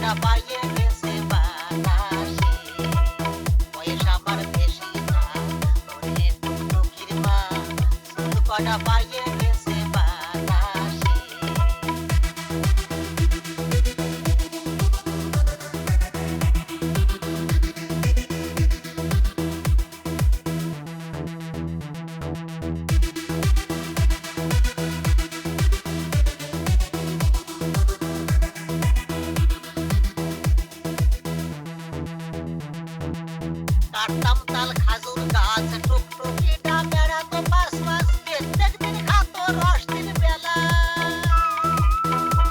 কটা পাইয়ে গেছে বাতাসে, বয়স আমার বেশি না, ওরে টুকটুকির মা, চুল কটা পাইয়ে গেছে বাতাসে। কাটতাম তাল খাজুর গাছ, টুকটুকি ডাবেরা তো পাঁচ মাস, প্রত্যেকদিন খাতো রস দিন বেলা।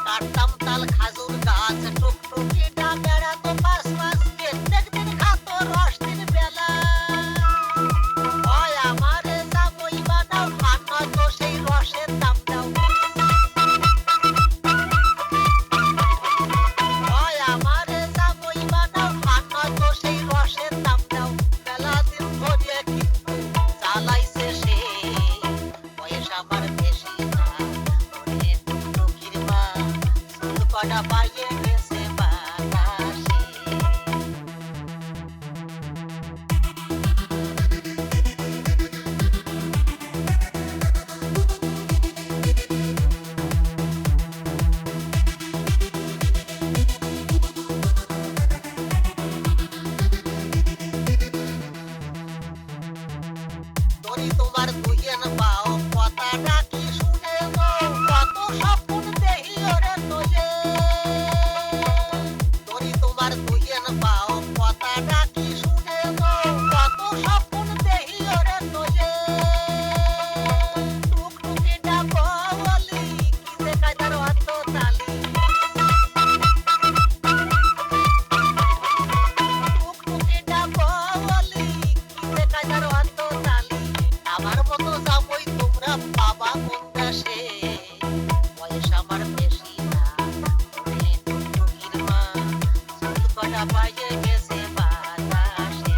কাটতাম তাল খাজুর গাছ, টুকটুকি ডাবেরা তো পাঁচ মাস, প্রত্যেকদিন খাতো রস দিন বেলা। হয় আমারে যাবই বানাও, আর নয়তো সেই রসের দাম দাও। হয় আমারে যাবই বানাও, আর নয়তো সেই রসের দাম দাও। বেলা দিন ধরে কিন্তু চালাইছে সে, বয়স আমার বেশি না, ওরে টুকটুকির মা, চুল কটা পাইয়ে গেছে বাতাসে। ধরি তোমার দুইয়েন পাও, কথাটা কি শুনে গো, কত স্বপ্ন দেহি ওরে তোয়ে। ধরি তোমার দুইয়েন পাও, কথাটা কি শুনে গো, কত স্বপ্ন দেহি ওরে তোয়ে। টুকটুকি ডাবো বলি, কি যে কায়দার অত তালি। টুকটুকি ডাবো বলি, কি যে কায়দার অত তালি। আমার মতো যাবই তোমরা বাবা কোন দেশে, বয়স আমার বেশি না, ওরে টুকটুকির মা, চুল কটা পাইয়ে গেছে বাতাসে।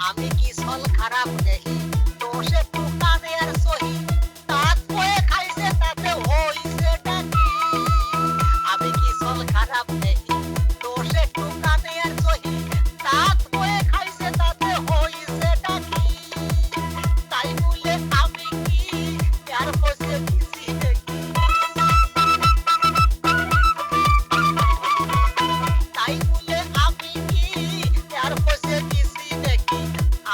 আমি কি ছল খারাপ দেখি, দোষ একটু কানের সহি, দাঁত বয়ে খাইছে তাতে হইছেটা কি। আমি কি ছল খারাপ দেখি, দোষ একটু কানের সহি, দাঁত বয়ে খাইছে তাতে হইছেটা কি। তাই বলে আমি কি প্যার বসে দিছি নাকি, তাই বলে আমি কি প্যার বসে দিছি নাকি।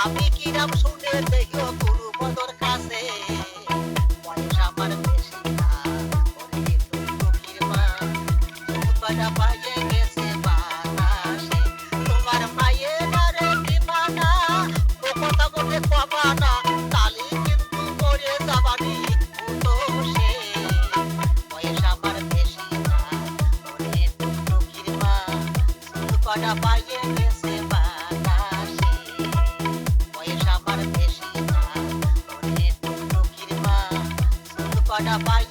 আমি কিরাম শুনে দেখিও গুরুপদর কাছে, বয়স আমার বেশি না, ওরে টুকটুকির মা, চুল কটা পাইয়ে গেছে বাতাসে। তোমার মায়ের আরে দিবানা, ও কথা বলে কবানা, তালি কিন্তু মরে যাবানি ভূতো সে, বয়স আমার বেশি না, ওরে টুকটুকির মা, চুল কটা পাইয়ে গেছে বাতাসে। বয়স আমার বেশি না, ওরে টুকটুকির মা, চুল কটা পাইয়ে